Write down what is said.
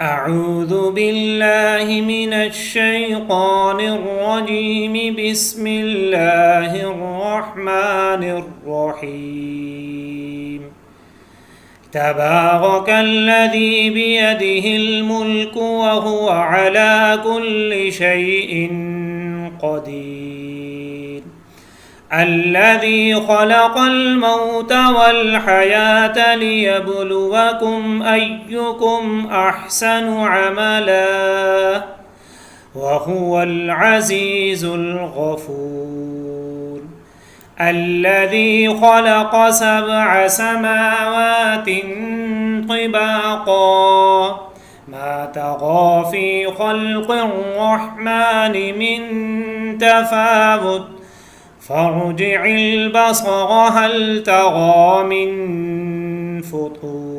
أعوذ بالله من الشيطان الرجيم. بسم الله الرحمن الرحيم. تبارك الذي بيده الملك وهو على كل شيء قدير. الذي خلق الموت والحياة ليبلوكم أيكم أحسن عملا وهو العزيز الغفور. الذي خلق 7 سماوات طباقا ما ترى في خلق الرحمن من تفاوت فارجع البصر هل ترى من فطور.